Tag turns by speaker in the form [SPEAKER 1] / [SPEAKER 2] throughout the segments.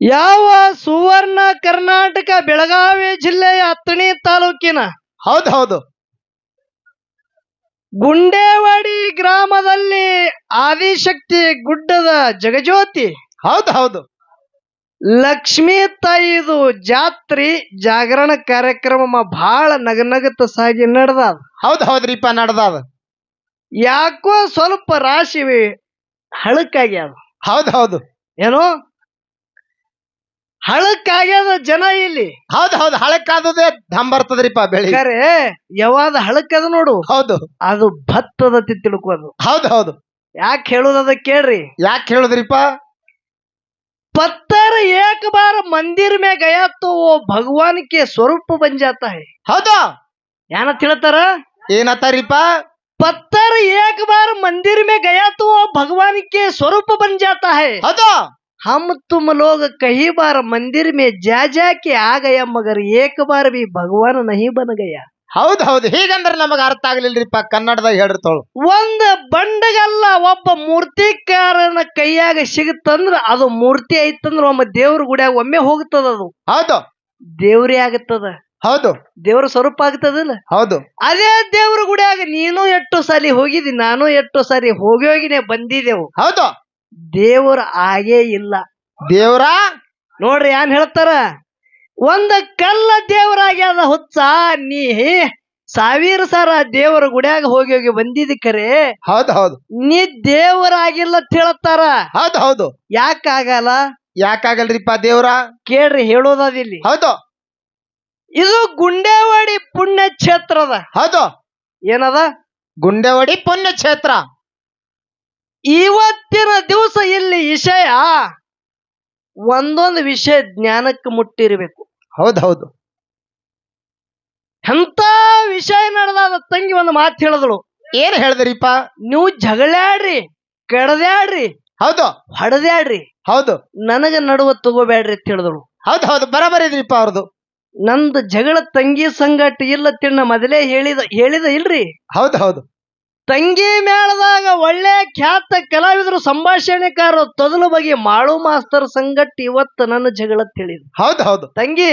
[SPEAKER 1] ಯಾವ ಸುವರ್ಣ ಕರ್ನಾಟಕ ಬೆಳಗಾವಿ ಜಿಲ್ಲೆಯ ಅಥಣಿ ತಾಲೂಕಿನ
[SPEAKER 2] ಹೌದು ಹೌದು
[SPEAKER 1] ಗುಂಡೇವಾಡಿ ಗ್ರಾಮದಲ್ಲಿ ಆದಿಶಕ್ತಿ ಗುಡ್ಡದ ಜಗಜ್ಯೋತಿ
[SPEAKER 2] ಹೌದು ಹೌದು
[SPEAKER 1] ಲಕ್ಷ್ಮೀ ತಾಯಿದು ಜಾತ್ರಿ ಜಾಗರಣ ಕಾರ್ಯಕ್ರಮ ಬಹಳ ನಗನಗತ ಸಾಗಿ ನಡೆದ.
[SPEAKER 2] ಹೌದು ಹೌದ್ರಿಪ್ಪ ನಡ್ದಾದ.
[SPEAKER 1] ಯಾಕೋ ಸ್ವಲ್ಪ ರಾಶಿ ಹಳಕ್ಕಾಗ್ಯಾದ.
[SPEAKER 2] ಹೌದು ಹೌದು
[SPEAKER 1] ಏನೋ ಹಳಕ್ಕಾಗ್ಯದ ಜನ ಇಲ್ಲಿ.
[SPEAKER 2] ಹೌದು ಹೌದು ಹಳಕ್ಕಾದದೇ ದಮ್ ಬರ್ತದ್ರಿಪ್ಪ ಬೆಳಿ.
[SPEAKER 1] ಖರೆ ಯಾವಾದ ಹಳಕ್ಕದ ನೋಡು,
[SPEAKER 2] ಹೌದು
[SPEAKER 1] ಅದು ಭತ್ತದ ತಿಳ್ಕೋದು.
[SPEAKER 2] ಹೌದು ಹೌದು
[SPEAKER 1] ಯಾಕೆ ಹೇಳುದದ ಕೇಳ್ರಿ.
[SPEAKER 2] ಯಾಕೆ ಹೇಳುದ್ರಿಪ್ಪ?
[SPEAKER 1] पत्थर एक बार मंदिर में गया तो वो भगवान के स्वरूप बन जाता है.
[SPEAKER 2] ಹೌದು
[SPEAKER 1] ಏನಂತ ಹೇಳ್ತಾರ?
[SPEAKER 2] ಏನತ್ತಾರಿಪ್ಪ?
[SPEAKER 1] पत्थर एक बार मंदिर में गया तो वो भगवान के स्वरूप बन जाता है.
[SPEAKER 2] ಹೌದು
[SPEAKER 1] हम तुम लोग कई बार मंदिर में जा जा के आ गया मगर एक बार भी भगवान नहीं बन गया.
[SPEAKER 2] ಹೌದು ಹೌದು ಹೀಗಂದ್ರೆ ನಮಗ ಅರ್ಥ ಆಗ್ಲಿಲ್ರಿಪ್ಪ. ಕನ್ನಡದಾಗ ಹೇಳ್ರಿ ತೋಳು.
[SPEAKER 1] ಒಂದ್ ಬಂಡಗಲ್ಲ ಒಬ್ಬ ಮೂರ್ತಿಕಾರನ ಕೈಯಾಗ ಸಿಗುತ್ತಂದ್ರ ಅದು ಮೂರ್ತಿ ಐತಂದ್ರ ಒಮ್ಮೆ ದೇವ್ರ ಗುಡಿಯಾಗ ಒಮ್ಮೆ ಹೋಗ್ತದ. ಅದು
[SPEAKER 2] ಹೌದು
[SPEAKER 1] ದೇವ್ರೇ ಆಗತ್ತದ.
[SPEAKER 2] ಹೌದು
[SPEAKER 1] ದೇವ್ರ ಸ್ವರೂಪ ಆಗ್ತದಿಲ್ಲ.
[SPEAKER 2] ಹೌದು
[SPEAKER 1] ಅದೇ ದೇವ್ರ ಗುಡಿಯಾಗ ನೀನು ಎಷ್ಟು ಸಾಲಿ ಹೋಗಿದಿ, ನಾನು ಎಷ್ಟು ಸಾರಿ ಹೋಗಿನೇ ಬಂದಿದೆವು.
[SPEAKER 2] ಹೌದು
[SPEAKER 1] ದೇವ್ರ ಆಗೇ ಇಲ್ಲ.
[SPEAKER 2] ದೇವ್ರ
[SPEAKER 1] ನೋಡ್ರಿ ಏನ್ ಹೇಳ್ತಾರ, ಒಂದ ಕಲ್ಲ ದೇವರಾಗ್ಯದ ಹುಚ್ಚ, ನೀ ಸಾವಿರ ಸಾರ ದೇವರ ಗುಡಿಯಾಗ ಹೋಗಿ ಬಂದಿದ್ದಿ ಖರೆ
[SPEAKER 2] ಹೌದು ಹೌದು
[SPEAKER 1] ನೀ ದೇವರಾಗಿಲ್ಲ ಅಂತ ಹೇಳ್ತಾರ.
[SPEAKER 2] ಹೌದು ಹೌದು
[SPEAKER 1] ಯಾಕಾಗಲ್ಲ
[SPEAKER 2] ಯಾಕಾಗಲ್ರಿಪ್ಪ ದೇವ್ರ?
[SPEAKER 1] ಕೇಳ್ರಿ ಹೇಳೋದಿಲ್ಲಿ.
[SPEAKER 2] ಹೌದು
[SPEAKER 1] ಇದು ಗುಂಡೇವಾಡಿ ಪುಣ್ಯ ಕ್ಷೇತ್ರದ.
[SPEAKER 2] ಹೌದು
[SPEAKER 1] ಏನದ?
[SPEAKER 2] ಗುಂಡೇವಾಡಿ ಪುಣ್ಯ ಕ್ಷೇತ್ರ.
[SPEAKER 1] ಇವತ್ತಿನ ದಿವಸ ಇಲ್ಲಿ ವಿಷಯ ಒಂದೊಂದು ವಿಷಯ ಜ್ಞಾನಕ್ಕೆ ಮುಟ್ಟಿರ್ಬೇಕು.
[SPEAKER 2] ಹೌದು ಹೌದು
[SPEAKER 1] ಎಂತ ವಿಷಯ ನಡೆದಾದ ತಂಗಿ ಒಂದು ಮಾತು ಹೇಳಿದಳು.
[SPEAKER 2] ಏನ್ ಹೇಳಿದ್ರಿಪ್ಪ?
[SPEAKER 1] ನೀವು ಜಗಳಾಡ್ರಿ, ಕಡದ್ಯಾಡ್ರಿ,
[SPEAKER 2] ಹೌದು
[SPEAKER 1] ಹೊಡೆದ್ಯಾಡ್ರಿ,
[SPEAKER 2] ಹೌದು
[SPEAKER 1] ನನಗ ನಡುವ ತಗೋಬೇಡ್ರಿ ಅಂತ ಹೇಳಿದಳು.
[SPEAKER 2] ಹೌದು ಹೌದು ಬರಬರಿ ಇದ್ರಿಪ್ಪ ಅವ್ರದ್ದು.
[SPEAKER 1] ನಂದು ಜಗಳ ತಂಗಿ ಸಂಗಟ ಇಲ್ಲ ತಿನ್ನ ಮೊದಲೇ ಹೇಳಿದ ಇಲ್ರಿ.
[SPEAKER 2] ಹೌದು ಹೌದು
[SPEAKER 1] ತಂಗಿ ಮೇಳದಾಗ ಒಳ್ಳೆ ಖ್ಯಾತ ಕಲಾವಿದರು ಸಂಭಾಷಣೆಕಾರರು ತೊದಲು ಬಗ್ಗೆ ಮಾಳು ಮಾಸ್ತರ್ ಸಂಗಟ್ ಇವತ್ತು ನನ್ನ ಜಗಳ ತಿಳಿದ.
[SPEAKER 2] ಹೌದು ಹೌದು
[SPEAKER 1] ತಂಗಿ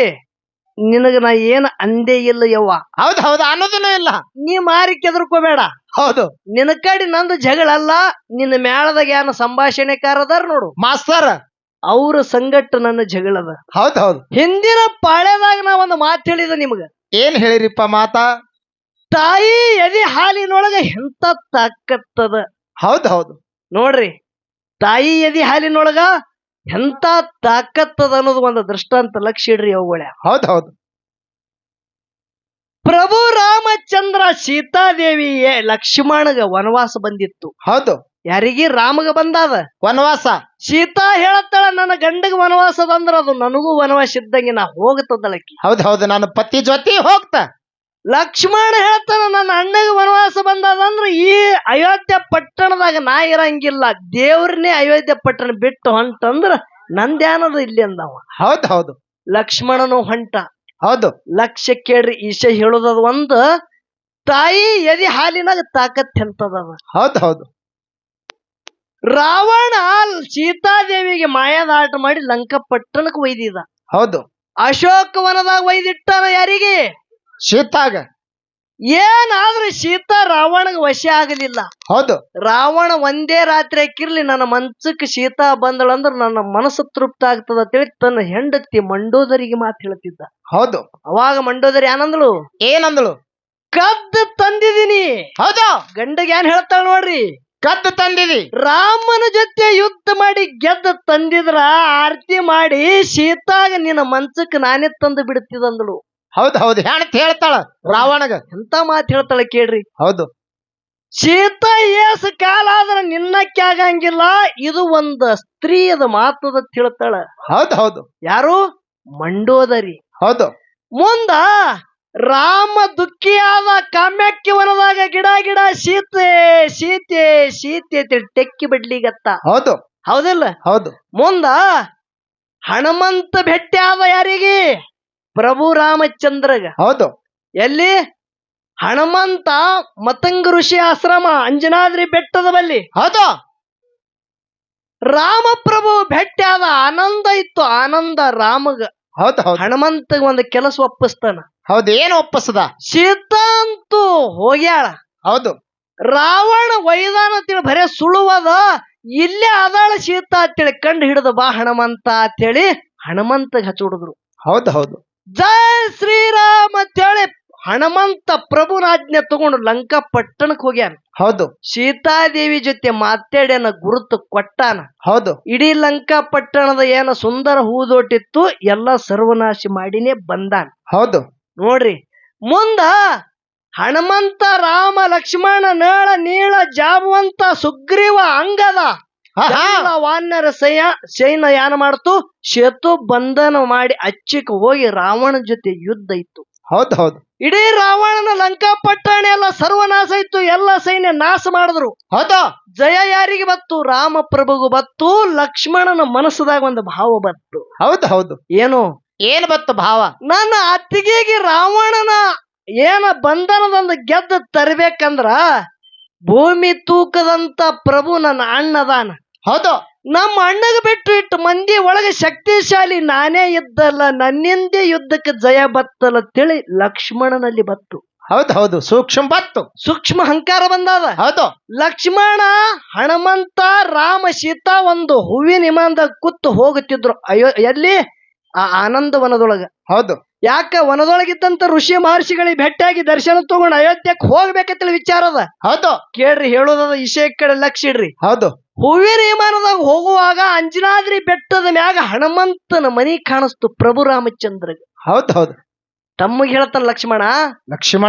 [SPEAKER 1] ನಿನಗ ನಾ ಏನ್ ಅಂದೇ ಇಲ್ಲ ಯವ್ವ.
[SPEAKER 2] ಹೌದು ಹೌದು ಅನ್ನೋದನ್ನೂ ಇಲ್ಲ.
[SPEAKER 1] ನೀ ಮಾರಿ ಕೆದರ್ಕೋಬೇಡ.
[SPEAKER 2] ಹೌದು
[SPEAKER 1] ನಿನ್ನ ಕಡೆ ನಂದು ಜಗಳ ಅಲ್ಲ. ನಿನ್ನ ಮೇಳದಾಗ ಏನ ಸಂಭಾಷಣೆಕಾರದಾರ ನೋಡು
[SPEAKER 2] ಮಾಸ್ತರ್,
[SPEAKER 1] ಅವ್ರ ಸಂಗಟ್ ನನ್ನ ಜಗಳದ.
[SPEAKER 2] ಹೌದು ಹೌದು
[SPEAKER 1] ಹಿಂದಿನ ಪಾಳ್ಯದಾಗ ನಾ ಒಂದು ಮಾತು ಹೇಳಿದ ನಿಮಗ.
[SPEAKER 2] ಏನ್ ಹೇಳಿರಿಪ್ಪ ಮಾತಾ?
[SPEAKER 1] ತಾಯಿ ಎದಿ ಹಾಲಿನೊಳಗ ಎಂತ ತಾಕತ್ತದ.
[SPEAKER 2] ಹೌದು ಹೌದು
[SPEAKER 1] ನೋಡ್ರಿ, ತಾಯಿ ಎದಿ ಹಾಲಿನೊಳಗ ಎಂತ ತಾಕತ್ತದ ಅನ್ನೋದು ಒಂದು ದೃಷ್ಟಾಂತ ಲಕ್ಷ್ಯ ಇಡ್ರಿ ಅವುಗಳ.
[SPEAKER 2] ಹೌದು ಹೌದು
[SPEAKER 1] ಪ್ರಭು ರಾಮಚಂದ್ರ ಸೀತಾದೇವಿ ಲಕ್ಷ್ಮಣಗ ವನವಾಸ ಬಂದಿತ್ತು.
[SPEAKER 2] ಹೌದು
[SPEAKER 1] ಯಾರಿಗಿ? ರಾಮಗ ಬಂದಾದ
[SPEAKER 2] ವನವಾಸ.
[SPEAKER 1] ಸೀತಾ ಹೇಳತ್ತಾಳ ನನ್ನ ಗಂಡಗ ವನವಾಸದ ಅಂದ್ರ ಅದು ನನಗೂ ವನವಾಸ ಇದ್ದಂಗೆ ನಾ ಹೋಗತದಳಕ್ಕಿ.
[SPEAKER 2] ಹೌದು ಹೌದು ನನ್ನ ಪತಿ ಜೊತೆ ಹೋಗ್ತ.
[SPEAKER 1] ಲಕ್ಷ್ಮಣ ಹೇಳ್ತಾನ ನನ್ನ ಅಣ್ಣಗ ವನವಾಸ ಬಂದದಂದ್ರ ಈ ಅಯೋಧ್ಯ ಪಟ್ಟಣದಾಗ ನಾ ಇರಂಗಿಲ್ಲ, ದೇವ್ರನ್ನೇ ಅಯೋಧ್ಯ ಪಟ್ಟಣ ಬಿಟ್ಟು ಹೊಂಟಂದ್ರ ನಂದ್ಯಾನದು ಇಲ್ಲಿ ಅಂದವ.
[SPEAKER 2] ಹೌದು ಹೌದು
[SPEAKER 1] ಲಕ್ಷ್ಮಣನು ಹೊಂಟ.
[SPEAKER 2] ಹೌದು
[SPEAKER 1] ಲಕ್ಷ್ಯ ಕೇಳ್ರಿ, ಈಶ ಹೇಳುದದ ಒಂದು ತಾಯಿ ಎದಿ ಹಾಲಿನಾಗ ತಾಕತ್ ಎಂತದ.
[SPEAKER 2] ಹೌದು ಹೌದು
[SPEAKER 1] ರಾವಣ ಸೀತಾದೇವಿಗೆ ಮಾಯಾದಾಟ ಮಾಡಿ ಲಂಕಾಪಟ್ಟಣಕ್ಕೆ ಒಯ್ದಿದ.
[SPEAKER 2] ಹೌದು
[SPEAKER 1] ಅಶೋಕವನದಾಗ ಒಯ್ದಿಟ್ಟಾನ. ಯಾರಿಗೆ?
[SPEAKER 2] ಶೀತಾಗ.
[SPEAKER 1] ಏನಾದ್ರೂ ಸೀತಾ ರಾವಣಗ ವಶ ಆಗಲಿಲ್ಲ.
[SPEAKER 2] ಹೌದು
[SPEAKER 1] ರಾವಣ ಒಂದೇ ರಾತ್ರಿ ಹಾಕಿರ್ಲಿ ನನ್ನ ಮನ್ಸಕ್ಕೆ ಸೀತಾ ಬಂದಳಂದ್ರ ನನ್ನ ಮನಸ್ಸು ತೃಪ್ತ ಆಗ್ತದ ಅಂತೇಳಿ ತನ್ನ ಹೆಂಡತಿ ಮಂಡೋದರಿಗೆ ಮಾತು ಹೇಳ್ತಿದ್ದ.
[SPEAKER 2] ಹೌದು
[SPEAKER 1] ಅವಾಗ ಮಂಡೋದರಿ ಏನಂದಳು?
[SPEAKER 2] ಏನಂದಳು?
[SPEAKER 1] ಕದ್ದು ತಂದಿದೀನಿ.
[SPEAKER 2] ಹೌದು
[SPEAKER 1] ಗಂಡಗೆ ಏನ್ ಹೇಳ್ತಾಳ ನೋಡ್ರಿ,
[SPEAKER 2] ಕದ್ದು ತಂದಿದಿ.
[SPEAKER 1] ರಾಮನ ಜೊತೆ ಯುದ್ಧ ಮಾಡಿ ಗೆದ್ದು ತಂದಿದ್ರ ಆರತಿ ಮಾಡಿ ಸೀತಾಗ ನಿನ್ನ ಮನ್ಸಕ್ಕೆ ನಾನೇ ತಂದು ಬಿಡುತ್ತಿದಂದಳು.
[SPEAKER 2] ಹೌದು ಹೌದು ಹೆಣ್ತಿ ಹೇಳ್ತಾಳ ರಾವಣಗ.
[SPEAKER 1] ಎಂತ ಮಾತು ಹೇಳ್ತಾಳ ಕೇಳ್ರಿ.
[SPEAKER 2] ಹೌದು
[SPEAKER 1] ಸೀತಾ ಏಸು ಕಾಲ ಆದ್ರ ನಿನ್ನಕ್ಕೆ ಆಗಂಗಿಲ್ಲ, ಇದು ಒಂದು ಸ್ತ್ರೀಯದ ಮಾತದ ಹೇಳ್ತಾಳ.
[SPEAKER 2] ಹೌದು ಹೌದು
[SPEAKER 1] ಯಾರು? ಮಂಡೋದರಿ.
[SPEAKER 2] ಹೌದು
[SPEAKER 1] ಮುಂದ ರಾಮ ದುಃಖಿಯಾದ ಕಾಮ್ಯಕ್ಕೆ ವನದಾಗ ಗಿಡ ಗಿಡ ಸೀತೆ ಸೀತೆ ಸೀತೆ ಟೆಕ್ಕಿ ಬಿಡ್ಲಿಗತ್ತ.
[SPEAKER 2] ಹೌದು
[SPEAKER 1] ಹೌದಿಲ್ಲ?
[SPEAKER 2] ಹೌದು
[SPEAKER 1] ಮುಂದ ಹನುಮಂತ ಭೇಟಿ ಆದ. ಯಾರಿಗೆ? ಪ್ರಭು ರಾಮಚಂದ್ರಗ.
[SPEAKER 2] ಹೌದು
[SPEAKER 1] ಎಲ್ಲಿ? ಹನುಮಂತ ಮತಂಗ ಋಷಿ ಆಶ್ರಮ ಅಂಜನಾದ್ರಿ ಬೆಟ್ಟದ ಬಲ್ಲಿ.
[SPEAKER 2] ಹೌದು
[SPEAKER 1] ರಾಮಪ್ರಭು ಭೇಟಿ ಆದ ಆನಂದ ಇತ್ತು, ಆನಂದ ರಾಮಗ.
[SPEAKER 2] ಹೌದು ಹೌದು
[SPEAKER 1] ಹನುಮಂತಗ ಒಂದು ಕೆಲಸ ಒಪ್ಪಿಸ್ತಾನ.
[SPEAKER 2] ಹೌದು, ಏನು ಒಪ್ಪಸದ?
[SPEAKER 1] ಸೀತಾ ಅಂತೂ ಹೋಗ್ಯಾಳ,
[SPEAKER 2] ಹೌದು
[SPEAKER 1] ರಾವಣ ವೈದಾನ ಅಂತೇಳಿ ಬರೇ ಸುಳುವದ, ಇಲ್ಲೇ ಆದಾಳ ಸೀತಾ ಅಂತೇಳಿ ಕಂಡು ಹಿಡಿದು ಬಾ ಹನುಮಂತ ಅಂತೇಳಿ ಹನುಮಂತಗ್ ಹಚ್ಚಿಡಿದ್ರು.
[SPEAKER 2] ಹೌದು ಹೌದು
[SPEAKER 1] ಜಯ ಶ್ರೀರಾಮ ಅಂತೇಳಿ ಹನುಮಂತ ಪ್ರಭುನ ಆಜ್ಞೆ ತಗೊಂಡು ಲಂಕಾ ಪಟ್ಟಣಕ್ಕೆ ಹೋಗ್ಯಾನ.
[SPEAKER 2] ಹೌದು
[SPEAKER 1] ಸೀತಾದೇವಿ ಜೊತೆ ಮಾತಾಡ್ಯಾನ, ಗುರುತು ಕೊಟ್ಟಾನ.
[SPEAKER 2] ಹೌದು
[SPEAKER 1] ಇಡೀ ಲಂಕಾ ಪಟ್ಟಣದ ಏನ ಸುಂದರ ಹೂದೋಟಿತ್ತು ಎಲ್ಲ ಸರ್ವನಾಶ ಮಾಡಿನೇ ಬಂದಾನ.
[SPEAKER 2] ಹೌದು
[SPEAKER 1] ನೋಡ್ರಿ, ಮುಂದ ಹನುಮಂತ ರಾಮ ಲಕ್ಷ್ಮಣ ನಳ ನೀಳ ಜಾಬವಂತ ಸುಗ್ರೀವ ಅಂಗದ ಎಲ್ಲ ವಾನರ ಸೈನ್ಯ ಯಾನ ಮಾಡ್ತು, ಸೇತು ಬಂಧನ ಮಾಡಿ ಅಚ್ಚಿಕ್ ಹೋಗಿ ರಾವಣ ಜೊತೆ ಯುದ್ಧ ಇತ್ತು.
[SPEAKER 2] ಹೌದು ಹೌದು
[SPEAKER 1] ಇಡೀ ರಾವಣನ ಲಂಕಾ ಪಟ್ಟಣ ಎಲ್ಲ ಸರ್ವನಾಶ ಇತ್ತು, ಎಲ್ಲ ಸೈನ್ಯ ನಾಶ ಮಾಡಿದ್ರು.
[SPEAKER 2] ಹೌದು
[SPEAKER 1] ಜಯ ಯಾರಿಗೆ ಬತ್ತು? ರಾಮ ಪ್ರಭುಗೂ ಬತ್ತು, ಲಕ್ಷ್ಮಣನ ಮನಸ್ಸದಾಗ ಒಂದು ಭಾವ ಬತ್ತು.
[SPEAKER 2] ಹೌದು ಹೌದು
[SPEAKER 1] ಏನು
[SPEAKER 2] ಏನ್ ಬತ್ತು ಭಾವ?
[SPEAKER 1] ನನ್ನ ಅತ್ತಿಗೆಗೆ ರಾವಣನ ಏನ ಬಂಧನದೊಂದು ಗೆದ್ದು ತರಬೇಕಂದ್ರ ಭೂಮಿ ತೂಕದಂತ ಪ್ರಭು ನನ್ನ ಅಣ್ಣದಾನ.
[SPEAKER 2] ಹೌದು
[SPEAKER 1] ನಮ್ಮ ಅಣ್ಣಗ ಬಿಟ್ಟು ಇಟ್ಟು ಮಂದಿ ಒಳಗೆ ಶಕ್ತಿಶಾಲಿ ನಾನೇ ಇದ್ದಲ್ಲ, ನನ್ನಿಂದೇ ಯುದ್ಧಕ್ಕೆ ಜಯ ಬತ್ತಲ್ಲ ತಿಳಿ ಲಕ್ಷ್ಮಣನಲ್ಲಿ ಬತ್ತು.
[SPEAKER 2] ಹೌದು ಹೌದು ಸೂಕ್ಷ್ಮ ಬತ್ತು,
[SPEAKER 1] ಸೂಕ್ಷ್ಮ ಅಹಂಕಾರ ಬಂದಾದ.
[SPEAKER 2] ಹೌದು
[SPEAKER 1] ಲಕ್ಷ್ಮಣ ಹನುಮಂತ ರಾಮ ಸೀತಾ ಒಂದು ಹೂವಿನ ವಿಮಾನದಾಗ ಕೂತು ಹೋಗುತ್ತಿದ್ರು. ಎಲ್ಲಿ? ಆ ಆನಂದ ವನದೊಳಗ.
[SPEAKER 2] ಹೌದು
[SPEAKER 1] ಯಾಕ? ವನದೊಳಗಿದ್ದಂತ ಋಷಿ ಮಹರ್ಷಿಗಳಿಗೆ ಭೇಟಿಯಾಗಿ ದರ್ಶನ ತಗೊಂಡು ಅಯೋಧ್ಯಕ್ಕೆ ಹೋಗ್ಬೇಕಂತೇಳಿ ವಿಚಾರದ.
[SPEAKER 2] ಹೌದು
[SPEAKER 1] ಕೇಳ್ರಿ, ಹೇಳೋದ ವಿಷಯ ಕಡೆ ಲಕ್ಷ ಇಡ್ರಿ.
[SPEAKER 2] ಹೌದು
[SPEAKER 1] ಹೂವಿನ ವಿಮಾನದಾಗ ಹೋಗುವಾಗ ಅಂಜನಾದ್ರಿ ಬೆಟ್ಟದ ಮ್ಯಾಗ ಹನುಮಂತನ ಮನಿ ಕಾಣಿಸ್ತು ಪ್ರಭು ರಾಮಚಂದ್ರಗ.
[SPEAKER 2] ಹೌದು ಹೌದು
[SPEAKER 1] ತಮ್ಮಗ್ ಹೇಳ್ತಾನ ಲಕ್ಷ್ಮಣ.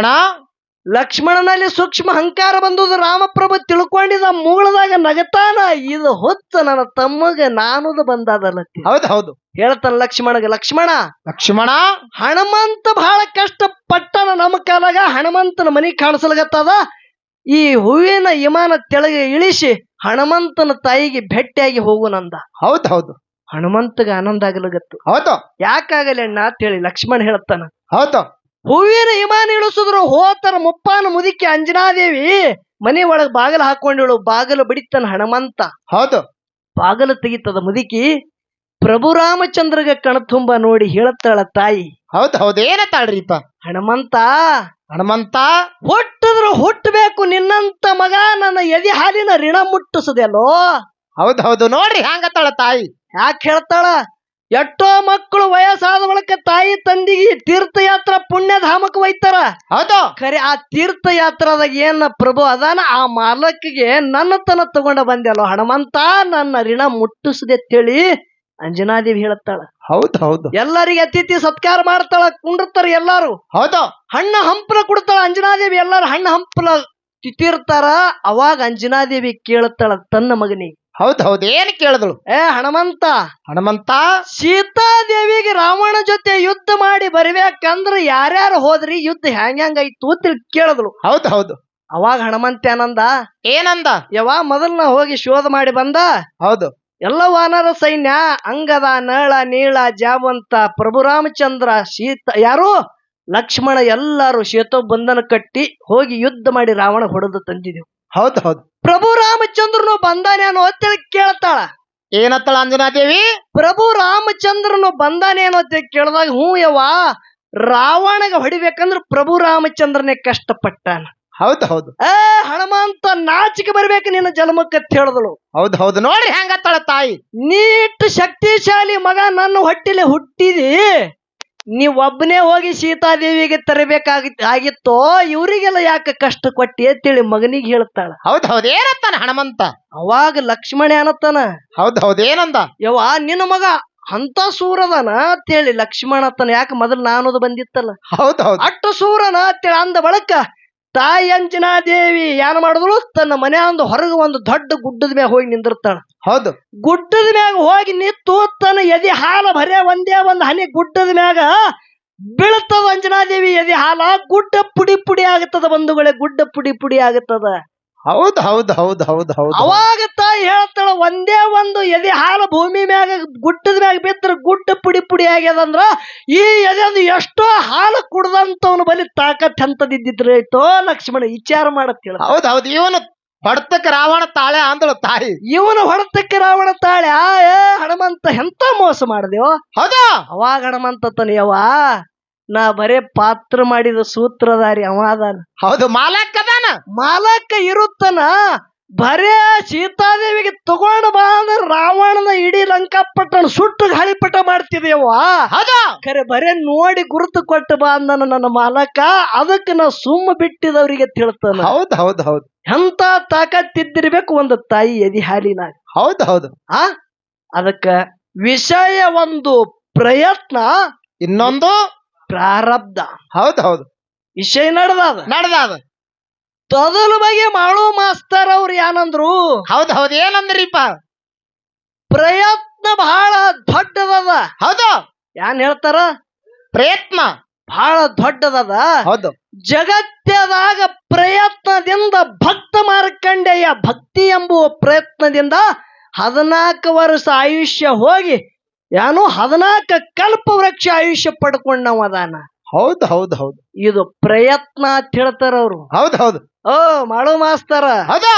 [SPEAKER 1] ಲಕ್ಷ್ಮಣನಲ್ಲಿ ಸೂಕ್ಷ್ಮ ಅಹಂಕಾರ ಬಂದುದು. ರಾಮಪ್ರಭು ತಿಳ್ಕೊಂಡಿದ ಮೂಗಳದಾಗ ನಗತಾನ, ಇದು ಹೊತ್ತ ನನ್ನ ತಮ್ಮಗ ನಾನುದು ಬಂದಾದಲ್ಲ.
[SPEAKER 2] ಹೌದು ಹೌದು
[SPEAKER 1] ಹೇಳ್ತಾನ ಲಕ್ಷ್ಮಣಗ, ಲಕ್ಷ್ಮಣ ಹನುಮಂತ ಬಹಳ ಕಷ್ಟ ಪಟ್ಟನ, ನಮ್ಮ ಕಾಲಾಗ ಹನುಮಂತನ ಮನಿ ಕಾಣಿಸಲ್ಗತ್ತದ. ಈ ಹೂವಿನ ವಿಮಾನ ತೆಳಗೆ ಇಳಿಸಿ ಹನುಮಂತನ ತಾಯಿಗೆ ಭೇಟಿಯಾಗಿ ಹೋಗುನಂದ.
[SPEAKER 2] ಹೌದು ಹೌದು
[SPEAKER 1] ಹನುಮಂತಗ ಆನಂದ ಆಗಲಗತ್ತು.
[SPEAKER 2] ಹೌದು
[SPEAKER 1] ಯಾಕಾಗಲಿ ಅಣ್ಣ ಅಂತೇಳಿ ಲಕ್ಷ್ಮಣ ಹೇಳ್ತಾನ.
[SPEAKER 2] ಹೌದು
[SPEAKER 1] ಹೂವಿನ ವಿಮಾನ ಇಳಿಸಿದ್ರು ಹೋತರ ಮುಪ್ಪಾನ ಮುದಿಕೆ ಅಂಜನಾದೇವಿ ಮನೆ ಒಳಗ್ ಬಾಗಿಲು ಹಾಕೊಂಡಿಳು. ಬಾಗಿಲು ಬಡಿತಾನ ಹನುಮಂತ.
[SPEAKER 2] ಹೌದು
[SPEAKER 1] ಬಾಗಿಲು ತೆಗಿತದ ಮುದುಕಿ. ಪ್ರಭು ರಾಮಚಂದ್ರಗ ಕಣತುಂಬ ನೋಡಿ ಹೇಳ್ತಾಳ ತಾಯಿ.
[SPEAKER 2] ಹೌದು ಹೌದು ಏನತ್ತಾಳ್ರಿಪ್ಪ?
[SPEAKER 1] ಹನುಮಂತ ಹುಟ್ಟಿದ್ರು ಹುಟ್ಟಬೇಕು ನಿನ್ನಂತ ಮಗ ನನ್ನ ಎದೆ ಹಾಲಿನ ಋಣ ಮುಟ್ಟಿಸದೆಲ್ಲೋ.
[SPEAKER 2] ಹೌದು ಹೌದು ನೋಡ್ರಿ ಹ್ಯಾಂಗತ್ತಾಳ ತಾಯಿ.
[SPEAKER 1] ಯಾಕೆ ಹೇಳ್ತಾಳ? ಎಷ್ಟೋ ಮಕ್ಕಳು ವಯಸ್ಸಾದ ಬಳಿಕ ತಾಯಿ ತಂದಿಗೆ ತೀರ್ಥಯಾತ್ರ ಪುಣ್ಯಧಾಮಕ್ಕೆ ಒಯ್ತಾರ.
[SPEAKER 2] ಹೌದು
[SPEAKER 1] ಖರೆ ಆ ತೀರ್ಥಯಾತ್ರದಾಗ ಏನ ಪ್ರಭು ಅದಾನ, ಆ ಮಾಲಕಿಗೆ ನನ್ನತನ ತಗೊಂಡ ಬಂದೆಲ್ಲೋ ಹನುಮಂತ, ನನ್ನ ಋಣ ಮುಟ್ಟಿಸದೆ ತಿಳಿ ಅಂಜನಾದೇವಿ ಹೇಳ್ತಾಳ.
[SPEAKER 2] ಹೌದು ಹೌದು
[SPEAKER 1] ಎಲ್ಲರಿಗೆ ಅತಿಥಿ ಸತ್ಕಾರ ಮಾಡ್ತಾಳ, ಕುಂಡಿರ್ತಾರ ಎಲ್ಲಾರು.
[SPEAKER 2] ಹೌದು
[SPEAKER 1] ಹಣ್ಣ ಹಂಪಲ ಕೊಡ್ತಾಳ ಅಂಜನಾದೇವಿ. ಎಲ್ಲಾರು ಹಣ್ಣ ಹಂಪಲ ತಿಂತಿರ್ತಾರ. ಅವಾಗ ಅಂಜನಾದೇವಿ ಕೇಳ್ತಾಳ ತನ್ನ ಮಗನಿಗೆ.
[SPEAKER 2] ಹೌದು ಹೌದು ಏನ್ ಕೇಳಿದಳು?
[SPEAKER 1] ಹನುಮಂತ ಸೀತಾದೇವಿಗೆ ರಾವಣ ಜೊತೆ ಯುದ್ಧ ಮಾಡಿ ಬರ್ಬೇಕಂದ್ರ ಯಾರ್ಯಾರು ಹೋದ್ರಿ, ಯುದ್ಧ ಹೆಂಗಾಯ್ತು ಅಂತ ಕೇಳಿದಳು.
[SPEAKER 2] ಹೌದು ಹೌದು
[SPEAKER 1] ಅವಾಗ ಹನುಮಂತ
[SPEAKER 2] ಏನಂದ?
[SPEAKER 1] ಮೊದಲ್ ನಾ ಹೋಗಿ ಶೋಧ ಮಾಡಿ ಬಂದ.
[SPEAKER 2] ಹೌದು
[SPEAKER 1] ಎಲ್ಲ ವಾನರ ಸೈನ್ಯ ಅಂಗದ ನಳ ನೀಳ ಜಾಬಂತ ಪ್ರಭು ರಾಮಚಂದ್ರ ಸೀತಾ ಯಾರು ಲಕ್ಷ್ಮಣ ಎಲ್ಲಾರು ಸೇತು ಬಂಧನ ಕಟ್ಟಿ ಹೋಗಿ ಯುದ್ಧ ಮಾಡಿ ರಾವಣ ಹೊಡೆದು ತಂದಿದೆವು.
[SPEAKER 2] ಹೌದು ಹೌದು
[SPEAKER 1] ಪ್ರಭು ರಾಮಚಂದ್ರನು ಬಂದಾನೆ ಅನ್ನೋ ಅಂತೇಳಿ ಕೇಳ್ತಾಳ.
[SPEAKER 2] ಏನತ್ತಳ ಅಂಜನಾದೇವಿ?
[SPEAKER 1] ಪ್ರಭು ರಾಮಚಂದ್ರನು ಬಂದಾನೆ ಅನ್ನೋ ಕೇಳಿದಾಗ ಹ್ಞೂ ರಾವಣಗ ಹೊಡಿಬೇಕಂದ್ರ ಪ್ರಭು ರಾಮಚಂದ್ರನೇ ಕಷ್ಟಪಟ್ಟಾನ.
[SPEAKER 2] ಹೌದು ಹೌದು
[SPEAKER 1] ಹನುಮಂತ ನಾಚಿಕೆ ಬರ್ಬೇಕು ನಿನ್ನ ಜನ್ಮಕ್ಕಂತ ಹೇಳಿದಳು.
[SPEAKER 2] ಹೌದು ಹೌದು ನೋಡ್ರಿ ಹೆಂಗತ್ತಾಳ ತಾಯಿ.
[SPEAKER 1] ನೀಟ್ ಶಕ್ತಿಶಾಲಿ ಮಗ ನನ್ನ ಹೊಟ್ಟಿಲೆ ಹುಟ್ಟಿದಿ, ನೀವೊಬ್ಬನೇ ಹೋಗಿ ಸೀತಾದೇವಿಗೆ ತರಬೇಕಾಗಿತ್ತೋ, ಇವರಿಗೆಲ್ಲ ಯಾಕೆ ಕಷ್ಟ ಕೊಟ್ಟಿ ಅಂತೇಳಿ ಮಗನಿಗೆ ಹೇಳ್ತಾಳ.
[SPEAKER 2] ಹೌದು ಹೌದು ಏನತ್ತಾನ ಹನುಮಂತ?
[SPEAKER 1] ಅವಾಗ ಲಕ್ಷ್ಮಣ ಏನತ್ತಾನ?
[SPEAKER 2] ಹೌದು ಹೌದು ಏನಂದ?
[SPEAKER 1] ನಿನ್ನ ಮಗ ಅಂತ ಸೂರದನ ಅಂತೇಳಿ ಲಕ್ಷ್ಮಣ ಅತ್ತನ. ಯಾಕೆ ಮೊದಲು ನಾನದು ಬಂದಿತ್ತಲ್ಲ.
[SPEAKER 2] ಹೌದು ಹೌದು
[SPEAKER 1] ಅಟ್ಟು ಸೂರನ ಅಂತೇಳಿ ಅಂದ ಬಳಕ ತಾಯಿ ಅಂಜನಾದೇವಿ ಏನ್ ಮಾಡಿದಳು, ತನ್ನ ಮನೆ ಒಂದು ಹೊರಗೆ ಒಂದು ದೊಡ್ಡ ಗುಡ್ಡದ ಮ್ಯಾಗ ಹೋಗಿ ನಿಂದಿರ್ತಾಳ.
[SPEAKER 2] ಹೌದು
[SPEAKER 1] ಗುಡ್ಡದ ಮ್ಯಾಗ ಹೋಗಿ ನಿಂತು ತನ್ನ ಎದೆ ಹಾಲ ಬರೇ ಒಂದೇ ಒಂದು ಹನಿ ಗುಡ್ಡದ ಮ್ಯಾಗ ಬೀಳ್ತದ. ಅಂಜನಾದೇವಿ ಎದೆ ಹಾಲ ಗುಡ್ಡ ಪುಡಿ ಪುಡಿ ಆಗತ್ತದ ಬಂಧುಗಳೇ, ಗುಡ್ಡ ಪುಡಿ ಪುಡಿ ಆಗತ್ತದ.
[SPEAKER 2] ಹೌದು ಹೌದು ಹೌದು ಹೌದು ಹೌದು
[SPEAKER 1] ಅವಾಗ ತಾಯಿ ಹೇಳ್ತಾಳ, ಒಂದೇ ಒಂದು ಎದೆ ಹಾಲು ಭೂಮಿ ಮ್ಯಾಗ ಗುಡ್ಡದ ಮ್ಯಾಗ ಬಿದ್ರ ಗುಡ್ಡ ಪುಡಿ ಪುಡಿ ಆಗ್ಯದಂದ್ರ ಈ ಎದೆ ಎಷ್ಟೋ ಹಾಲು ಕುಡ್ದಂತವನು ಬಲಿ ತಾಕತ್ ಅಂತದಿದ್ದಿದ್ರೆ ಐತೋ ಲಕ್ಷ್ಮಣ ವಿಚಾರ ಮಾಡತ್ತೇಳ.
[SPEAKER 2] ಹೌದು ಹೌದು ಇವನು ಹೊಡ್ತಕ್ಕ ರಾವಣ ತಾಳೆ ಅಂದಳು ತಾಯಿ.
[SPEAKER 1] ಇವನು ಹೊಡೆತಕ್ಕೆ ರಾವಣ ತಾಳೆ ಹನುಮಂತ ಎಂತ ಮೋಸ ಮಾಡಿದೆವು.
[SPEAKER 2] ಹೌದಾ?
[SPEAKER 1] ಅವಾಗ ಹನುಮಂತ ತನಿಯವ್ವ ನಾ ಬರೇ ಪಾತ್ರ ಮಾಡಿದ ಸೂತ್ರಧಾರಿ ಅವ ಅದಾನ.
[SPEAKER 2] ಹೌದು, ಮಾಲಕ್ ಅದಾನ.
[SPEAKER 1] ಮಾಲಕ ಇರುತ್ತನ ಬರೇ ಸೀತಾದೇವಿಗೆ ತಗೊಂಡು ಬಾ ಅಂದ್ರೆ ರಾವಣನ ಇಡೀ ಲಂಕಾಪಟ್ಟಣ ಸುಟ್ಟು ಗಾಳಿಪಟ ಮಾಡ್ತಿದೇವ.
[SPEAKER 2] ಹೌದಾ?
[SPEAKER 1] ಖರೆ ಬರೇ ನೋಡಿ ಗುರುತು ಕೊಟ್ಟು ಬಾ ಅಂದನ ನನ್ನ ಮಾಲಕ. ಅದಕ್ಕೆ ನಾ ಸುಮ್ಮ ಬಿಟ್ಟಿದವ್ರಿಗೆ ತಿಳ್ತಾನ.
[SPEAKER 2] ಹೌದ್ ಹೌದ್ ಹೌದು.
[SPEAKER 1] ಎಂತ ತಾಕತ್ತಿದ್ದಿರ್ಬೇಕು ಒಂದು ತಾಯಿ ಎದಿ ಹಾಲಿನಾಗ.
[SPEAKER 2] ಹೌದ್ ಹೌದು.
[SPEAKER 1] ಅದಕ್ಕ ವಿಷಯ ಒಂದು ಪ್ರಯತ್ನ,
[SPEAKER 2] ಇನ್ನೊಂದು
[SPEAKER 1] ಪ್ರಾರಬ್ಧ.
[SPEAKER 2] ಹೌದ್ ಹೌದು.
[SPEAKER 1] ವಿಷಯ ನಡೆದಾದ ತೊದಲ ಬಗ್ಗೆ ಮಾಡು ಮಾಸ್ತರ್ ಅವ್ರು ಏನಂದ್ರು.
[SPEAKER 2] ಹೌದ್ ಹೌದು. ಏನಂದ್ರಿಪ್ಪ?
[SPEAKER 1] ಪ್ರಯತ್ನ ಬಹಳ ದೊಡ್ಡದದ.
[SPEAKER 2] ಹೌದು.
[SPEAKER 1] ಏನ್ ಹೇಳ್ತಾರ?
[SPEAKER 2] ಪ್ರಯತ್ನ
[SPEAKER 1] ಬಹಳ ದೊಡ್ಡದದ.
[SPEAKER 2] ಹೌದು.
[SPEAKER 1] ಜಗತ್ತದಾಗ ಪ್ರಯತ್ನದಿಂದ ಭಕ್ತ ಮಾರ್ಕಂಡೇಯ ಭಕ್ತಿ ಎಂಬುವ ಪ್ರಯತ್ನದಿಂದ 14 ವರ್ಷ ಆಯುಷ್ಯ ಹೋಗಿ ಏನು 14 ಕಲ್ಪ ವೃಕ್ಷ ಆಯುಷ್ಯ ಪಡ್ಕೊಂಡವ ಅದಾನ.
[SPEAKER 2] ಹೌದ್ ಹೌದ್ ಹೌದು.
[SPEAKER 1] ಇದು ಪ್ರಯತ್ನ ಅಂತ ಹೇಳ್ತಾರ ಅವ್ರು.
[SPEAKER 2] ಹೌದ್ ಹೌದು.
[SPEAKER 1] ಮಾಡು ಮಾಸ್ತರ,
[SPEAKER 2] ಹೌದು.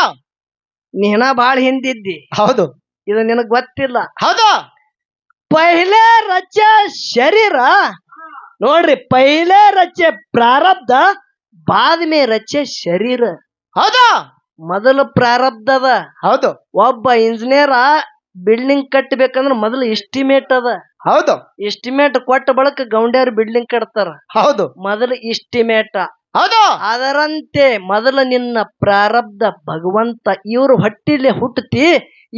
[SPEAKER 1] ನೀನ ಬಾಳ ಹಿಂದಿದ್ದಿ.
[SPEAKER 2] ಹೌದು.
[SPEAKER 1] ಇದು ನಿನಗ್ ಗೊತ್ತಿಲ್ಲ.
[SPEAKER 2] ಹೌದು.
[SPEAKER 1] ಪೈಲೆ ರಚೆ ಶರೀರ ನೋಡ್ರಿ, ಪೈಲೆ ರಚೆ ಪ್ರಾರಬ್ಧ, ಬಾದ್ ಮೇ ರಚೆ ಶರೀರ.
[SPEAKER 2] ಹೌದು.
[SPEAKER 1] ಮೊದಲು ಪ್ರಾರಬ್ಧದ.
[SPEAKER 2] ಹೌದು.
[SPEAKER 1] ಒಬ್ಬ ಇಂಜಿನಿಯರ್ ಬಿಲ್ಡಿಂಗ್ ಕಟ್ಟಬೇಕಂದ್ರ ಮೊದಲು ಎಸ್ಟಿಮೇಟ್ ಅದ.
[SPEAKER 2] ಹೌದು.
[SPEAKER 1] ಎಸ್ಟಿಮೇಟ್ ಕೊಟ್ಟ ಬಳಕ ಗೌಂಡ್ಯಾರು ಬಿಲ್ಡಿಂಗ್ ಕಟ್ತಾರ.
[SPEAKER 2] ಹೌದು.
[SPEAKER 1] ಮೊದಲು ಎಸ್ಟಿಮೇಟ.
[SPEAKER 2] ಹೌದು.
[SPEAKER 1] ಅದರಂತೆ ಮೊದಲು ನಿನ್ನ ಪ್ರಾರಬ್ಧ ಭಗವಂತ ಇವ್ರ ಹೊಟ್ಟಿಲೆ ಹುಟ್ಟತಿ,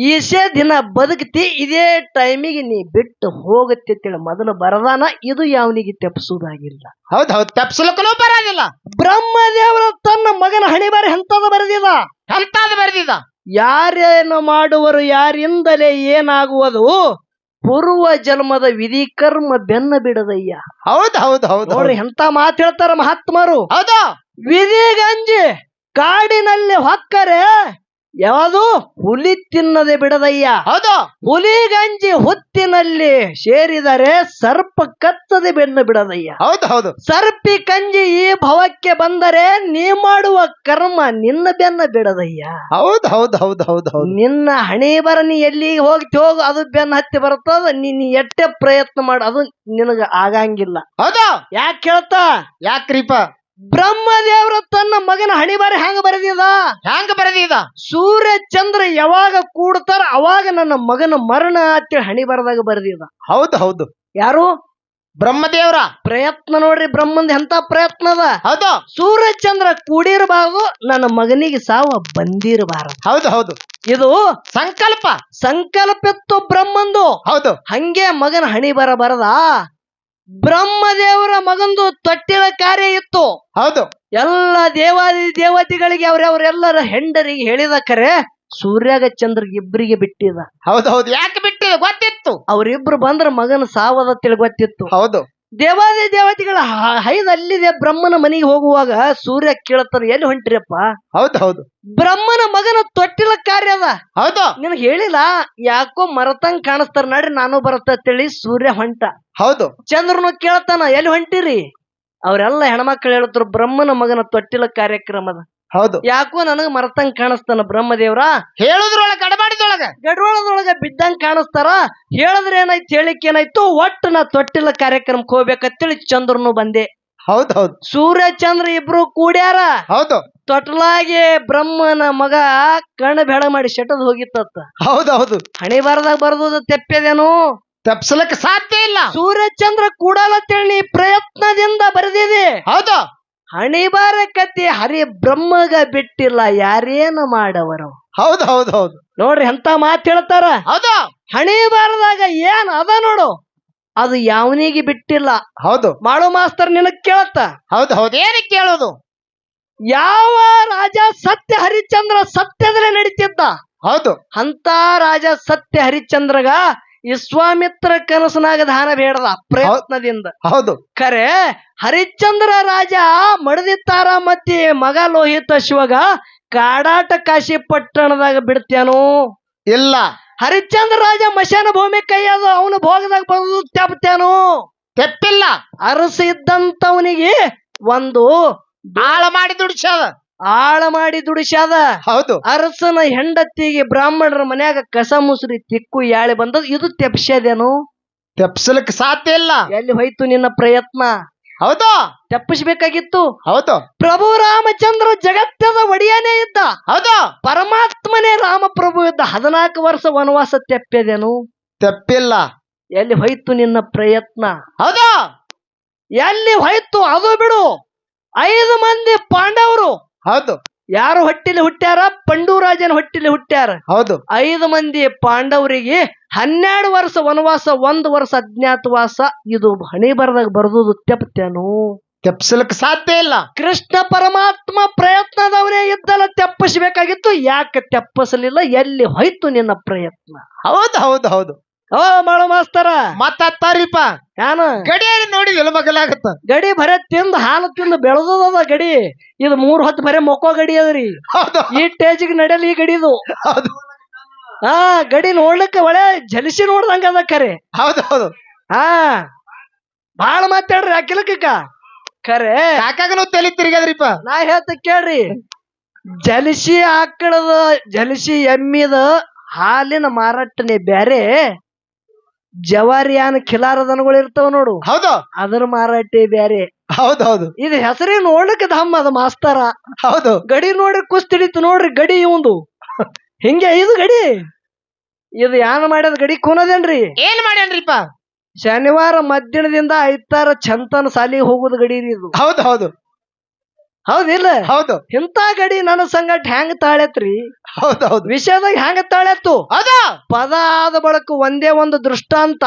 [SPEAKER 1] ಈಸೇ ದಿನ ಬದುಕ್ತಿ, ಇದೇ ಟೈಮಿಗೆ ನೀ ಬಿಟ್ಟು ಹೋಗತಿ ಅಂತೇಳಿ ಮೊದಲು ಬರದಾನ. ಇದು ಯಾವನಿಗೆ ತೆಪ್ಸುವುದಾಗಿಲ್ಲ.
[SPEAKER 2] ಹೌದ್ ಹೌದು. ತೆಪ್ಸಲಕ್ಕೂ ಬರೋದಿಲ್ಲ.
[SPEAKER 1] ಬ್ರಹ್ಮದೇವರ ತನ್ನ ಮಗನ ಹಣಿಬಾರಿ ಎಂತದ ಬರೆದಿದ.
[SPEAKER 2] ಎಂತಾದ ಬರೆದಿದ?
[SPEAKER 1] ಯಾರೇನು ಮಾಡುವರು, ಯಾರಿಂದಲೇ ಏನಾಗುವುದು, ಪೂರ್ವ ಜನ್ಮದ ವಿಧಿ ಕರ್ಮ ಬೆನ್ನ ಬಿಡದಯ್ಯ.
[SPEAKER 2] ಹೌದ್ ಹೌದ್ ಹೌದು.
[SPEAKER 1] ನೋಡ್ರಿ ಎಂತ ಮಾತು ಹೇಳ್ತಾರ ಮಹಾತ್ಮರು.
[SPEAKER 2] ಹೌದು.
[SPEAKER 1] ವಿಧಿಗಂಜಿ ಕಾಡಿನಲ್ಲಿ ಹೊಕ್ಕರೆ ಯಾವುದು ಹುಲಿ ತಿನ್ನದೆ ಬಿಡದಯ್ಯ.
[SPEAKER 2] ಹೌದು.
[SPEAKER 1] ಹುಲಿಗಂಜಿ ಹುತ್ತಿನಲ್ಲಿ ಸೇರಿದರೆ ಸರ್ಪ ಕತ್ತದೆ ಬೆನ್ನು ಬಿಡದಯ್ಯ.
[SPEAKER 2] ಹೌದು ಹೌದು.
[SPEAKER 1] ಸರ್ಪಿ ಕಂಜಿ ಈ ಭವಕ್ಕೆ ಬಂದರೆ ನೀ ಮಾಡುವ ಕರ್ಮ ನಿನ್ನ ಬೆನ್ನ ಬಿಡದಯ್ಯ.
[SPEAKER 2] ಹೌದ್ ಹೌದ್ ಹೌದ್ ಹೌದ್ ಹೌದು.
[SPEAKER 1] ನಿನ್ನ ಹಣೆ ಬರ ನೀ ಎಲ್ಲಿಗೆ ಹೋಗು, ಅದು ಬೆನ್ನ ಹತ್ತಿ ಬರ್ತದ. ನೀನ್ ಎಷ್ಟೇ ಪ್ರಯತ್ನ ಮಾಡ, ಅದು ನಿನಗ ಆಗಂಗಿಲ್ಲ.
[SPEAKER 2] ಹೌದು.
[SPEAKER 1] ಯಾಕೆ ಹೇಳ್ತಾ?
[SPEAKER 2] ಯಾಕ್ರಿಪ?
[SPEAKER 1] ಬ್ರಹ್ಮದೇವ್ರ ತನ್ನ ಮಗನ ಹಣಿಬಾರಿ ಹೆಂಗ ಬರೆದಿದ?
[SPEAKER 2] ಹ್ಯಾಂಗ ಬರೆದಿದ?
[SPEAKER 1] ಸೂರ್ಯ ಚಂದ್ರ ಯಾವಾಗ ಕೂಡ್ತಾರ ಅವಾಗ ನನ್ನ ಮಗನ ಮರಣ ಅಂತೇಳಿ ಹಣಿ ಬರದಾಗ ಬರೆದಿದ.
[SPEAKER 2] ಹೌದು ಹೌದು.
[SPEAKER 1] ಯಾರು?
[SPEAKER 2] ಬ್ರಹ್ಮದೇವ್ರ
[SPEAKER 1] ಪ್ರಯತ್ನ. ನೋಡ್ರಿ ಬ್ರಹ್ಮಂದ ಎಂತ ಪ್ರಯತ್ನ ಅದ.
[SPEAKER 2] ಹೌದು.
[SPEAKER 1] ಸೂರ್ಯ ಚಂದ್ರ ಕೂಡಿರಬಾರದು, ನನ್ನ ಮಗನಿಗೆ ಸಾವು ಬಂದಿರಬಾರದು.
[SPEAKER 2] ಹೌದು ಹೌದು.
[SPEAKER 1] ಇದು
[SPEAKER 2] ಸಂಕಲ್ಪ.
[SPEAKER 1] ಸಂಕಲ್ಪಿತ್ತು ಬ್ರಹ್ಮಂದು.
[SPEAKER 2] ಹೌದು.
[SPEAKER 1] ಹಂಗೆ ಮಗನ ಹಣಿ ಬರಬಾರದ. ಬ್ರಹ್ಮದೇವರ ಮಗಂದು ತೊಟ್ಟಿಲ ಕಾರ್ಯ ಇತ್ತು.
[SPEAKER 2] ಹೌದು.
[SPEAKER 1] ಎಲ್ಲ ದೇವಾದಿ ದೇವತೆಗಳಿಗೆ ಅವರೆಲ್ಲರ ಹೆಂಡರಿಗೆ ಹೇಳಿದ ಕರೆ ಸೂರ್ಯಾಗ ಚಂದ್ರಗೆ ಇಬ್ಬರಿಗೆ ಬಿಟ್ಟಿದ.
[SPEAKER 2] ಹೌದು ಹೌದು. ಯಾಕೆ ಬಿಟ್ಟಿದ ಗೊತ್ತಿತ್ತು.
[SPEAKER 1] ಅವ್ರಿಬ್ರು ಬಂದ್ರ ಮಗನ ಸಾವದ ತಿಳಿ ಗೊತ್ತಿತ್ತು.
[SPEAKER 2] ಹೌದು.
[SPEAKER 1] ದೇವಾದಿ ದೇವತೆಗಳ ಹೈದಲ್ಲಿದೆ. ಬ್ರಹ್ಮನ ಮನೆಗೆ ಹೋಗುವಾಗ ಸೂರ್ಯ ಕೇಳ್ತಾರ, ಎಲ್ಲಿ ಹೊಂಟಿರಪ್ಪ?
[SPEAKER 2] ಹೌದು ಹೌದು.
[SPEAKER 1] ಬ್ರಹ್ಮನ ಮಗನ ತೊಟ್ಟಿಲ ಕಾರ್ಯ ಅದ.
[SPEAKER 2] ಹೌದು.
[SPEAKER 1] ನಿನಗೆ ಹೇಳಿಲ್ಲ, ಯಾಕೋ ಮರತಂಗ್ ಕಾಣಿಸ್ತಾರ, ನಡ್ರಿ ನಾನು ಬರತ್ತೇಳಿ ಸೂರ್ಯ ಹೊಂಟ.
[SPEAKER 2] ಹೌದು.
[SPEAKER 1] ಚಂದ್ರನು ಕೇಳ್ತಾನ, ಎಲ್ಲಿ ಹೊಂಟಿರಿ? ಅವ್ರೆಲ್ಲ ಹೆಣ್ಮಕ್ಳು ಹೇಳ್ತಾರ, ಬ್ರಹ್ಮನ ಮಗನ ತೊಟ್ಟಿಲ ಕಾರ್ಯಕ್ರಮದ.
[SPEAKER 2] ಹೌದು.
[SPEAKER 1] ಯಾಕೋ ನನಗ ಮರತಂಗ್ ಕಾಣಿಸ್ತಾನ ಬ್ರಹ್ಮದೇವ್ರ.
[SPEAKER 2] ಹೇಳುದ್ರೊಳಗ ಗಡಬಾಡಿದೊಳಗ
[SPEAKER 1] ಗಡವಾಳದೊಳಗ ಬಿದ್ದಂಗ್ ಕಾಣಿಸ್ತಾರ. ಹೇಳಿದ್ರೆ ಏನಾಯ್ತು, ಹೇಳಿಕ್ ಏನಾಯ್ತು, ಒಟ್ಟು ನಾ ತೊಟ್ಟಿಲ ಕಾರ್ಯಕ್ರಮಕ್ಕೆ ಹೋಗ್ಬೇಕಂತೇಳಿ ಚಂದ್ರನು ಬಂದೆ.
[SPEAKER 2] ಹೌದು ಹೌದು.
[SPEAKER 1] ಸೂರ್ಯ ಚಂದ್ರ ಇಬ್ರು ಕೂಡ್ಯಾರ.
[SPEAKER 2] ಹೌದು.
[SPEAKER 1] ತೊಟ್ಲಾಗಿ ಬ್ರಹ್ಮನ ಮಗ ಕಣ್ಣು ಬೆಳ ಮಾಡಿ ಶೆಟದ್ ಹೋಗಿತ್ತ.
[SPEAKER 2] ಹೌದು ಹೌದು.
[SPEAKER 1] ಹಣಿ ಬರದಾಗ ಬರ್ದು ತೆಪ್ಪದೇನು?
[SPEAKER 2] ತಪ್ಸಲಕ್ಕೆ ಸಾಧ್ಯ ಇಲ್ಲ.
[SPEAKER 1] ಸೂರ್ಯ ಚಂದ್ರ ಕೂಡಲತ್ತೇಳಿ ಪ್ರಯತ್ನದಿಂದ ಬರೆದಿದೆ.
[SPEAKER 2] ಹೌದು.
[SPEAKER 1] ಹಣಿಬಾರ ಕತಿ ಹರಿ ಬ್ರಹ್ಮಗ ಬಿಟ್ಟಿಲ್ಲ, ಯಾರೇನು ಮಾಡವರು.
[SPEAKER 2] ಹೌದು ಹೌದು ಹೌದು.
[SPEAKER 1] ನೋಡ್ರಿ ಎಂತ ಮಾತು ಹೇಳ್ತಾರ.
[SPEAKER 2] ಹೌದು.
[SPEAKER 1] ಹಣಿಬಾರದಾಗ ಏನ್ ಅದ ನೋಡು, ಅದು ಯಾವನಿಗೆ ಬಿಟ್ಟಿಲ್ಲ.
[SPEAKER 2] ಹೌದು.
[SPEAKER 1] ಮಾಡು ಮಾಸ್ತರ್ ನಿನಗ್ ಕೇಳತ್ತ.
[SPEAKER 2] ಹೌದು ಹೌದು. ಏನಕ್ಕೆ ಕೇಳೋದು?
[SPEAKER 1] ಯಾವ ರಾಜ ಸತ್ಯ ಹರಿಶ್ಚಂದ್ರ ಸತ್ಯದಲ್ಲೇ ನಡೀತಿದ್ದ.
[SPEAKER 2] ಹೌದು.
[SPEAKER 1] ಅಂತ ರಾಜ ಸತ್ಯ ಹರಿಶ್ಚಂದ್ರಗ ವಿಶ್ವಾಮಿತ್ರ ಕನಸನಾಗ ದಾನ ಬೇಡದ ಪ್ರಯತ್ನದಿಂದ.
[SPEAKER 2] ಹೌದು.
[SPEAKER 1] ಖರೆ ಹರಿಶ್ಚಂದ್ರ ರಾಜ ಮಡದಿತ್ತಾರ ಮತ್ತೆ ಮಗ ಲೋಹಿತ ಶಿವಗ ಕಾಡಾಟ ಕಾಶಿ ಪಟ್ಟಣದಾಗ ಬಿಡ್ತೇನು?
[SPEAKER 2] ಇಲ್ಲ.
[SPEAKER 1] ಹರಿಶ್ಚಂದ್ರ ರಾಜ ಮಶಾನ ಭೂಮಿ ಕೈಯದು, ಅವನು ಭೋಗದಾಗ ಬರೋದು ತೆಪ್ತೇನು?
[SPEAKER 2] ತೆಪ್ಪಿಲ್ಲ.
[SPEAKER 1] ಅರಸ ಇದ್ದಂತವನಿಗೆ ಒಂದು
[SPEAKER 2] ಆಳ ಮಾಡಿ ದುಡಿಸದ.
[SPEAKER 1] ಆಳ ಮಾಡಿ ದುಡಿಸ್ಯಾದ.
[SPEAKER 2] ಹೌದು
[SPEAKER 1] ಅರಸನ ಹೆಂಡತಿಗೆ ಬ್ರಾಹ್ಮಣರ ಮನ್ಯಾಗ ಕಸ ಮುಸುರಿ ತಿಕ್ಕು ಯಾಳೆ ಬಂದದ್ ಇದು ತೆಪ್ಸ್ಯಾದೇನು?
[SPEAKER 2] ತೆಪ್ಸಲಕ್ ಸಾಧ್ಯ ಇಲ್ಲ.
[SPEAKER 1] ಎಲ್ಲಿ ಹೋಯ್ತು ನಿನ್ನ ಪ್ರಯತ್ನ?
[SPEAKER 2] ಹೌದು
[SPEAKER 1] ತೆಪ್ಪಿಸ್ಬೇಕಾಗಿತ್ತು.
[SPEAKER 2] ಹೌದು
[SPEAKER 1] ಪ್ರಭು ರಾಮಚಂದ್ರ ಜಗತ್ತದ ಒಡೆಯನೇ ಇದ್ದ.
[SPEAKER 2] ಹೌದು
[SPEAKER 1] ಪರಮಾತ್ಮನೇ ರಾಮಪ್ರಭು ಇದ್ದ. 14 ವರ್ಷ ವನವಾಸ ತೆಪ್ಪದೇನು?
[SPEAKER 2] ತೆಪ್ಪಿಲ್ಲ.
[SPEAKER 1] ಎಲ್ಲಿ ಹೋಯ್ತು ನಿನ್ನ ಪ್ರಯತ್ನ?
[SPEAKER 2] ಹೌದು
[SPEAKER 1] ಎಲ್ಲಿ ಹೋಯ್ತು? ಅದು ಬಿಡು. 5 ಮಂದಿ ಪಾಂಡವರು
[SPEAKER 2] ಹೌದು
[SPEAKER 1] ಯಾರು ಹೊಟ್ಟಿಲಿ ಹುಟ್ಟ್ಯಾರ? ಪಂಡುರಾಜನ ಹೊಟ್ಟಿಲಿ ಹುಟ್ಟ್ಯಾರ.
[SPEAKER 2] ಹೌದು
[SPEAKER 1] 5 ಮಂದಿ ಪಾಂಡವರಿಗೆ 12 ವರ್ಷ ವನವಾಸ, 1 ವರ್ಷ ಅಜ್ಞಾತವಾಸ. ಇದು ಹಣಿ ಬರದಾಗ ಬರ್ದುದು ತೆಪ್ಪತೇನು?
[SPEAKER 2] ತೆಪ್ಸಲಕ್ ಸಾಧ್ಯ ಇಲ್ಲ.
[SPEAKER 1] ಕೃಷ್ಣ ಪರಮಾತ್ಮ ಪ್ರಯತ್ನದವನೇ ಇದ್ದಲ್ಲ, ತೆಪ್ಪಿಸಬೇಕಾಗಿತ್ತು. ಯಾಕೆ ತೆಪ್ಪಿಸಲಿಲ್ಲ? ಎಲ್ಲಿ ಹೋಯ್ತು ನಿನ್ನ ಪ್ರಯತ್ನ?
[SPEAKER 2] ಹೌದು ಹೌದು ಹೌದು
[SPEAKER 1] ಓ ಮಾಡು ಮಾಸ್ತರ,
[SPEAKER 2] ಮತ್ತಾರಿಪ್ಪ
[SPEAKER 1] ಯಾನು
[SPEAKER 2] ಗಡಿಯಲ್ಲಿ ನೋಡಿದಿಲ್ಲ ಮಗಲಾಗತ್ತ.
[SPEAKER 1] ಗಡಿ ಬರೇ ತಿಂದು ಹಾಲು ತಿಂದು ಬೆಳೆದದ ಗಡಿ. ಇದು 3 ಹೊತ್ತು ಬರೇ ಮೊಕ್ಕೋ ಗಡಿ ಅದ್ರಿ.
[SPEAKER 2] ಹೌದು
[SPEAKER 1] ಈ ಟೇಜಿಗೆ ನಡೆಯಲಿ ಈ ಗಡಿದು.
[SPEAKER 2] ಹೌದು
[SPEAKER 1] ಹಾ, ಗಡಿ ನೋಡ್ಲಿಕ್ಕೆ ಒಳ್ಳೆ ಜಲಸಿ ನೋಡ್ದಂಗ ಅದ ಖರೆ.
[SPEAKER 2] ಹೌದು ಹೌದು
[SPEAKER 1] ಹಾ, ಬಾಳ ಮಾತಾಡ್ರಿ ಅಕ್ಕಿಲಕ್ಕ ಖರೆ.
[SPEAKER 2] ಕಾಕಾಗನು ತಲೆ ತಿರ್ಗದ್ರಿಪ್ಪ.
[SPEAKER 1] ನಾ ಹೇಳ್ತ ಕೇಳ್ರಿ, ಜಲಸಿ ಆಕಳದ ಜಲಸಿ ಎಮ್ಮಿದ ಹಾಲಿನ ಮಾರಾಟನೆ ಬ್ಯಾರೆ, ಜವಾರಿಯಾನ ಖಿಲಾರ ದನಗಳು ಇರ್ತಾವ ನೋಡು,
[SPEAKER 2] ಹೌದು
[SPEAKER 1] ಅದರ ಮಾರಾಟೆ ಬ್ಯಾರೆ.
[SPEAKER 2] ಹೌದು ಹೌದು
[SPEAKER 1] ಇದು ಹೆಸರಿಗೆ ನೋಡ್ಲಿಕ್ಕೆ ಧಮ್ಮ ಅದ ಮಾಸ್ತರ.
[SPEAKER 2] ಹೌದು
[SPEAKER 1] ಗಡಿ ನೋಡ್ರಿ ಕುಸ್ತಿಡಿತು ನೋಡ್ರಿ ಗಡಿ ಇವಂದು. ಹಿಂಗೆ ಇದು ಗಡಿ. ಇದು ಯಾನ ಮಾಡ್ಯದ ಗಡಿ ಕೂನದೇನ್ರಿ?
[SPEAKER 2] ಏನ್ ಮಾಡ್ಯಾನ್ರಿಪ್ಪ?
[SPEAKER 1] ಶನಿವಾರ ಮಧ್ಯಾಹ್ನದಿಂದ ಐತಾರ ಚಂತನ ಸಾಲಿಗೆ ಹೋಗುದು ಗಡಿ ರೀ ಇದು.
[SPEAKER 2] ಹೌದು ಹೌದು
[SPEAKER 1] ಹೌದಿಲ್ಲ?
[SPEAKER 2] ಹೌದು
[SPEAKER 1] ಇಂತ ಗಡಿ ನನ್ನ ಸಂಗಟ ಹೆಂಗ ತಾಳೆತ್ರಿ?
[SPEAKER 2] ಹೌದು ಹೌದು
[SPEAKER 1] ವಿಷಯದಾಗ ಹೆಂಗ ತಾಳೆತ್ತು?
[SPEAKER 2] ಹೌದು
[SPEAKER 1] ಪದ ಆದ ಬಳಕ ಒಂದೇ ಒಂದು ದೃಷ್ಟಾಂತ.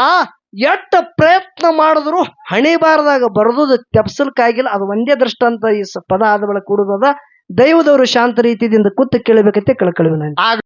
[SPEAKER 1] ಎಷ್ಟ ಪ್ರಯತ್ನ ಮಾಡಿದ್ರು ಹಣಿ ಬಾರದಾಗ ಬರದುದು ತೆಪ್ಸಲ್ಕಾಗಿಲ್ಲ. ಅದು ಒಂದೇ ದೃಷ್ಟಾಂತ ಈ ಪದ ಆದ ಬಳಕ ಕೊಡುದದ. ದೈವದವರು ಶಾಂತ ರೀತಿಯಿಂದ ಕೂತು ಕೇಳಬೇಕಂತೆ ಕಳ್ಕಳಿವಿ ನಾನು.